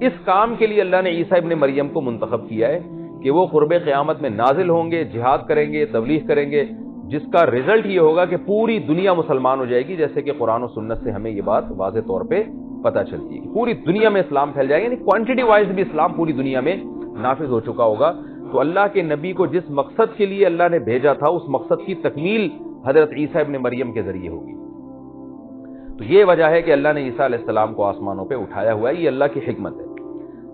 اس کام کے لیے اللہ نے عیسیٰ ابن مریم کو منتخب کیا ہے کہ وہ قرب قیامت میں نازل ہوں گے، جہاد کریں گے، تبلیغ کریں گے، جس کا رزلٹ یہ ہوگا کہ پوری دنیا مسلمان ہو جائے گی، جیسے کہ قرآن و سنت سے ہمیں یہ بات واضح طور پہ پتہ چلتی ہے کہ پوری دنیا میں اسلام پھیل جائے گا، یعنی کوانٹٹی وائز بھی اسلام پوری دنیا میں نافذ ہو چکا ہوگا۔ تو اللہ کے نبی کو جس مقصد کے لیے اللہ نے بھیجا تھا، اس مقصد کی تکمیل حضرت عیسیٰ ابن مریم کے ذریعے ہوگی۔ تو یہ وجہ ہے کہ اللہ نے عیسیٰ علیہ السلام کو آسمانوں پہ اٹھایا ہوا ہے، یہ اللہ کی حکمت ہے۔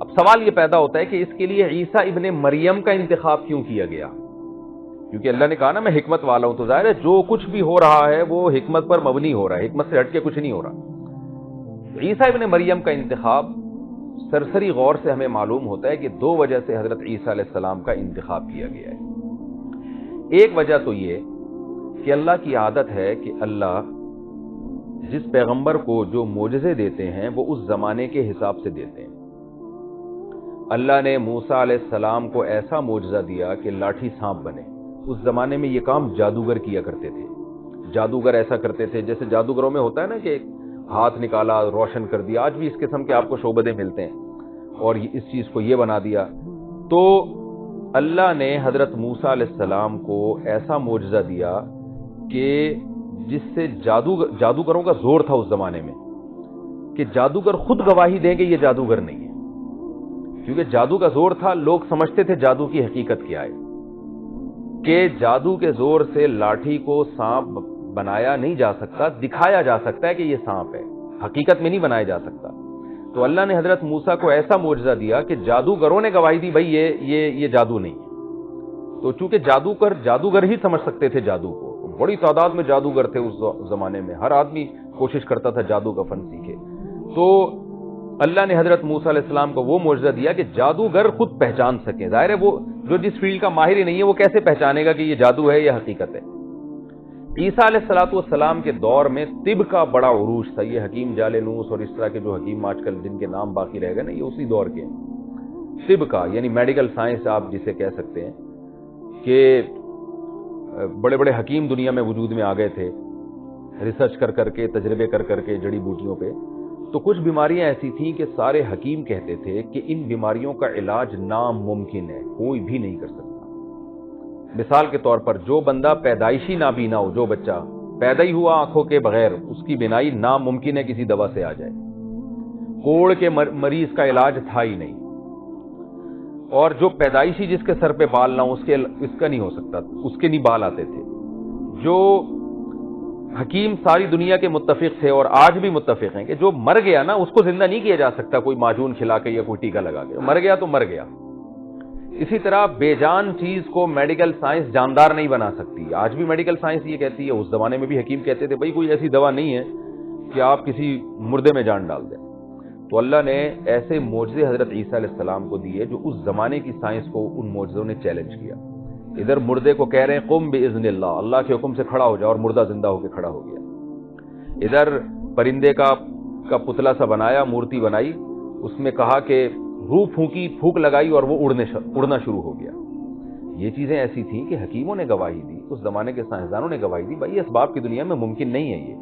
اب سوال یہ پیدا ہوتا ہے کہ اس کے لیے عیسیٰ ابن مریم کا انتخاب کیوں کیا گیا؟ کیونکہ اللہ نے کہا نا میں حکمت والا ہوں، تو ظاہر ہے جو کچھ بھی ہو رہا ہے وہ حکمت پر مبنی ہو رہا ہے، حکمت سے ہٹ کے کچھ نہیں ہو رہا۔ عیسیٰ ابن مریم کا انتخاب سرسری غور سے ہمیں معلوم ہوتا ہے کہ دو وجہ سے حضرت عیسیٰ علیہ السلام کا انتخاب کیا گیا ہے۔ ایک وجہ تو یہ کہ اللہ کی عادت ہے کہ اللہ جس پیغمبر کو جو معجزے دیتے ہیں وہ اس زمانے کے حساب سے دیتے ہیں۔ اللہ نے موسیٰ علیہ السلام کو ایسا معجزہ دیا کہ لاٹھی سانپ بنے۔ اس زمانے میں یہ کام جادوگر کیا کرتے تھے، جادوگر ایسا کرتے تھے جیسے جادوگروں میں ہوتا ہے نا کہ ہاتھ نکالا روشن کر دیا، آج بھی اس قسم کے آپ کو شعبدے ملتے ہیں، اور اس چیز کو یہ بنا دیا۔ تو اللہ نے حضرت موسیٰ علیہ السلام کو ایسا معجزہ دیا کہ جس سے جادوگروں کا زور تھا اس زمانے میں، کہ جادوگر خود گواہی دیں کہ یہ جادوگر نہیں ہے، کیونکہ جادو کا زور تھا، لوگ سمجھتے تھے جادو کی حقیقت کیا ہے، کہ جادو کے زور سے لاٹھی کو سانپ بنایا نہیں جا سکتا، دکھایا جا سکتا ہے کہ یہ سانپ ہے، حقیقت میں نہیں بنایا جا سکتا۔ تو اللہ نے حضرت موسیٰ کو ایسا معجزہ دیا کہ جادوگروں نے گواہی دی بھائی یہ جادو نہیں ہے۔ تو چونکہ جادوگر ہی سمجھ سکتے تھے جادو کو، بڑی تعداد میں جادوگر تھے اس زمانے میں، ہر آدمی کوشش کرتا تھا جادو کا فن سیکھے۔ تو اللہ نے حضرت موسیٰ علیہ السلام کو وہ معجزہ دیا کہ جادوگر خود پہچان سکیں۔ ظاہر ہے وہ جو جس فیلڈ کا ماہر ہی نہیں ہے وہ کیسے پہچانے گا کہ یہ جادو ہے یا حقیقت ہے۔ عیسیٰ علیہ السلام کے دور میں طب کا بڑا عروج تھا، یہ حکیم جالینوس اور اس طرح کے جو حکیم آج کل جن کے نام باقی رہ گئے نا، یہ اسی دور کے ہیں۔ طب کا یعنی میڈیکل سائنس آپ جسے کہہ سکتے ہیں، کہ بڑے بڑے حکیم دنیا میں وجود میں آ گئے تھے، ریسرچ کر کے تجربے کر کے جڑی بوٹیوں پہ۔ تو کچھ بیماریاں ایسی تھیں کہ سارے حکیم کہتے تھے کہ ان بیماریوں کا علاج ناممکن ہے، کوئی بھی نہیں کر سکتا۔ مثال کے طور پر جو بندہ پیدائشی نابینا ہو، جو بچہ پیدا ہی ہوا آنکھوں کے بغیر، اس کی بینائی ناممکن ہے کسی دوا سے آ جائے۔ کوڑ کے مریض کا علاج تھا ہی نہیں، اور جو پیدائشی جس کے سر پہ بال نہ ہو اس کا نہیں ہو سکتا، اس کے نہیں بال آتے تھے۔ جو حکیم ساری دنیا کے متفق تھے اور آج بھی متفق ہیں کہ جو مر گیا نا اس کو زندہ نہیں کیا جا سکتا کوئی معجون کھلا کے یا کوئی ٹیکا لگا کے، مر گیا تو مر گیا۔ اسی طرح بے جان چیز کو میڈیکل سائنس جاندار نہیں بنا سکتی، آج بھی میڈیکل سائنس یہ کہتی ہے، اس زمانے میں بھی حکیم کہتے تھے بھائی کوئی ایسی دوا نہیں ہے کہ آپ کسی مردے میں جان ڈال دیں۔ تو اللہ نے ایسے معجزے حضرت عیسیٰ علیہ السلام کو دیے جو اس زمانے کی سائنس کو ان معجزوں نے چیلنج کیا۔ ادھر مردے کو کہہ رہے ہیں قم باذن اللہ، اللہ کے حکم سے کھڑا ہو جا، اور مردہ زندہ ہو کے کھڑا ہو گیا۔ ادھر پرندے کا پتلا سا بنایا، مورتی بنائی، اس میں کہا کہ روح پھونکی، پھونک لگائی اور وہ اڑنا شروع ہو گیا۔ یہ چیزیں ایسی تھیں کہ حکیموں نے گواہی دی، اس زمانے کے سائنسدانوں نے گواہی دی بھائی اسباب کی دنیا میں ممکن نہیں ہے یہ،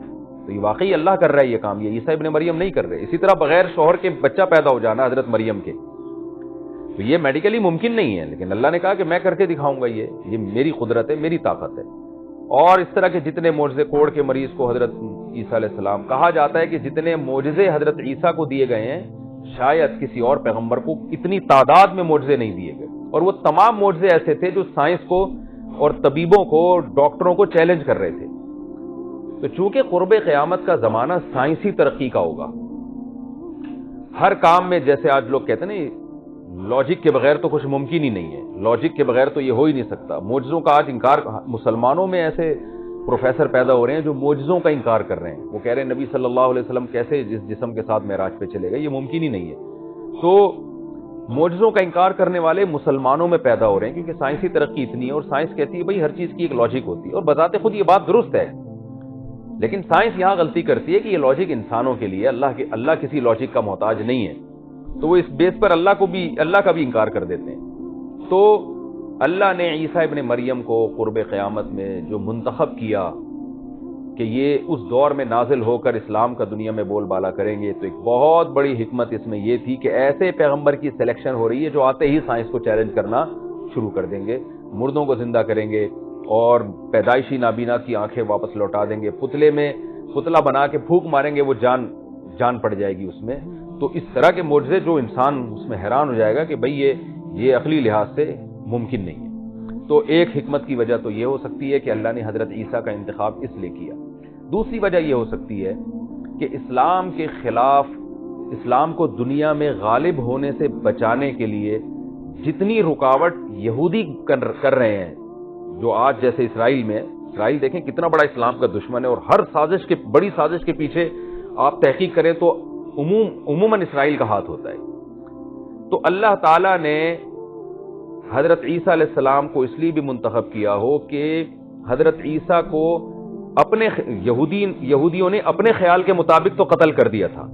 تو یہ واقعی اللہ کر رہا ہے یہ کام، یہ عیسیٰ ابن مریم نہیں کر رہے۔ اسی طرح بغیر شوہر کے بچہ پیدا ہو جانا حضرت مریم کے، تو یہ میڈیکلی ممکن نہیں ہے، لیکن اللہ نے کہا کہ میں کر کے دکھاؤں گا، یہ میری قدرت ہے، میری طاقت ہے۔ اور اس طرح کے جتنے معجزے، کوڑ کے مریض کو حضرت عیسیٰ علیہ السلام، کہا جاتا ہے کہ جتنے معجزے حضرت عیسیٰ کو دیے گئے ہیں شاید کسی اور پیغمبر کو اتنی تعداد میں معجزے نہیں دیے گئے، اور وہ تمام معجزے ایسے تھے جو سائنس کو اور طبیبوں کو، ڈاکٹروں کو چیلنج کر رہے تھے۔ تو چونکہ قرب قیامت کا زمانہ سائنسی ترقی کا ہوگا، ہر کام میں جیسے آج لوگ کہتے ہیں نا لاجک کے بغیر تو کچھ ممکن ہی نہیں ہے، لاجک کے بغیر تو یہ ہو ہی نہیں سکتا۔ معجزوں کا آج انکار، مسلمانوں میں ایسے پروفیسر پیدا ہو رہے ہیں جو معجزوں کا انکار کر رہے ہیں، وہ کہہ رہے ہیں نبی صلی اللہ علیہ وسلم کیسے جس جسم کے ساتھ معراج پہ چلے گئے، یہ ممکن ہی نہیں ہے۔ تو معجزوں کا انکار کرنے والے مسلمانوں میں پیدا ہو رہے ہیں، کیونکہ سائنسی ترقی اتنی ہے، اور سائنس کہتی ہے بھائی ہر چیز کی ایک لاجک ہوتی ہے، اور بذات خود یہ بات درست ہے، لیکن سائنس یہاں غلطی کرتی ہے کہ یہ لاجک انسانوں کے لیے، اللہ کسی لاجک کا محتاج نہیں ہے، تو وہ اس بیس پر اللہ کا بھی انکار کر دیتے ہیں۔ تو اللہ نے عیسیٰ ابن مریم کو قرب قیامت میں جو منتخب کیا، کہ یہ اس دور میں نازل ہو کر اسلام کا دنیا میں بول بالا کریں گے، تو ایک بہت بڑی حکمت اس میں یہ تھی کہ ایسے پیغمبر کی سلیکشن ہو رہی ہے جو آتے ہی سائنس کو چیلنج کرنا شروع کر دیں گے، مردوں کو زندہ کریں گے اور پیدائشی نابینا کی آنکھیں واپس لوٹا دیں گے، پتلے میں پتلا بنا کے پھونک ماریں گے، وہ جان پڑ جائے گی اس میں۔ تو اس طرح کے معجزے جو انسان اس میں حیران ہو جائے گا کہ بھئی یہ عقلی لحاظ سے ممکن نہیں ہے۔ تو ایک حکمت کی وجہ تو یہ ہو سکتی ہے کہ اللہ نے حضرت عیسیٰ کا انتخاب اس لیے کیا۔ دوسری وجہ یہ ہو سکتی ہے کہ اسلام کے خلاف، اسلام کو دنیا میں غالب ہونے سے بچانے کے لیے جتنی رکاوٹ یہودی کر رہے ہیں، جو آج جیسے اسرائیل دیکھیں کتنا بڑا اسلام کا دشمن ہے، اور ہر بڑی سازش کے پیچھے آپ تحقیق کریں تو عموماً اسرائیل کا ہاتھ ہوتا ہے۔ تو اللہ تعالیٰ نے حضرت عیسیٰ علیہ السلام کو اس لیے بھی منتخب کیا ہو کہ حضرت عیسیٰ کو اپنے یہودیوں نے اپنے خیال کے مطابق تو قتل کر دیا تھا،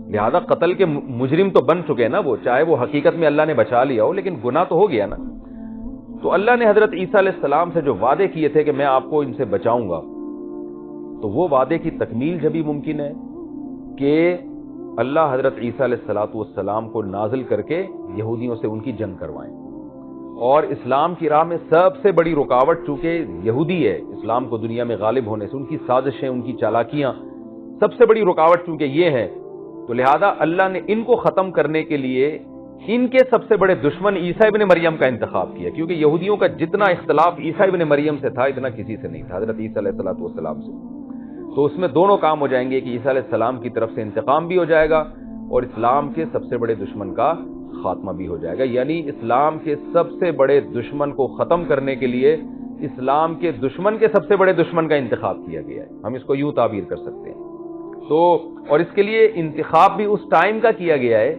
لہذا قتل کے مجرم تو بن چکے نا وہ، چاہے وہ حقیقت میں اللہ نے بچا لیا ہو، لیکن گناہ تو ہو گیا نا۔ تو اللہ نے حضرت عیسیٰ علیہ السلام سے جو وعدے کیے تھے کہ میں آپ کو ان سے بچاؤں گا، تو وہ وعدے کی تکمیل جبھی ممکن ہے کہ اللہ حضرت عیسیٰ علیہ السلام کو نازل کر کے یہودیوں سے ان کی جنگ کروائیں۔ اور اسلام کی راہ میں سب سے بڑی رکاوٹ چونکہ یہودی ہے، اسلام کو دنیا میں غالب ہونے سے ان کی سازشیں، ان کی چالاکیاں، سب سے بڑی رکاوٹ چونکہ یہ ہے، تو لہذا اللہ نے ان کو ختم کرنے کے لیے ان کے سب سے بڑے دشمن عیسیٰ ابن مریم کا انتخاب کیا، کیونکہ یہودیوں کا جتنا اختلاف عیسیٰ ابن مریم سے تھا اتنا کسی سے نہیں تھا، حضرت عیسیٰ علیہ السلام سے۔ تو اس میں دونوں کام ہو جائیں گے کہ عیسیٰ علیہ السلام کی طرف سے انتقام بھی ہو جائے گا اور اسلام کے سب سے بڑے دشمن کا خاتمہ بھی ہو جائے گا، یعنی اسلام کے سب سے بڑے دشمن کو ختم کرنے کے لیے اسلام کے دشمن کے سب سے بڑے دشمن کا انتخاب کیا گیا ہے، ہم اس کو یوں تعبیر کر سکتے ہیں۔ تو اور اس کے لیے انتخاب بھی اس ٹائم کا کیا گیا ہے،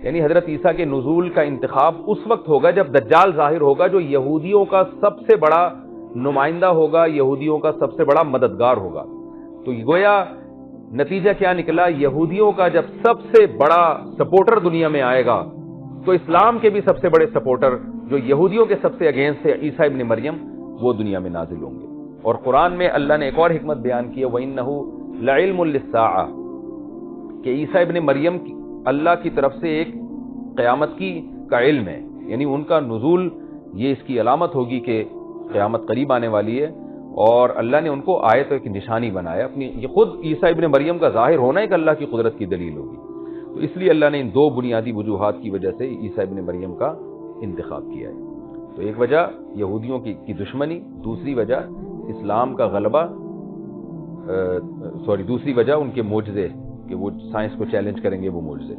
یعنی حضرت عیسیٰ کے نزول کا انتخاب اس وقت ہوگا جب دجال ظاہر ہوگا، جو یہودیوں کا سب سے بڑا نمائندہ ہوگا، یہودیوں کا سب سے بڑا مددگار ہوگا۔ تو گویا نتیجہ کیا نکلا، یہودیوں کا جب سب سے بڑا سپورٹر دنیا میں آئے گا تو اسلام کے بھی سب سے بڑے سپورٹر جو یہودیوں کے سب سے اگینسٹ ہے عیسیٰ ابن مریم، وہ دنیا میں نازل ہوں گے۔ اور قرآن میں اللہ نے ایک اور حکمت بیان کی ہے، وَإِنَّهُ لَعِلْمٌ لِلسَّاعَةِ، کہ عیسیٰ ابن مریم اللہ کی طرف سے ایک قیامت کا علم ہے، یعنی ان کا نزول یہ اس کی علامت ہوگی کہ قیامت قریب آنے والی ہے، اور اللہ نے ان کو آیت ایک نشانی بنایا اپنی، یہ خود عیسیٰ ابن مریم کا ظاہر ہونا ایک اللہ کی قدرت کی دلیل ہوگی۔ تو اس لیے اللہ نے ان دو بنیادی وجوہات کی وجہ سے عیسیٰ ابن مریم کا انتخاب کیا ہے۔ تو ایک وجہ یہودیوں کی دشمنی، دوسری وجہ اسلام کا غلبہ، دوسری وجہ ان کے معجزے کہ وہ سائنس کو چیلنج کریں گے، وہ معجزے۔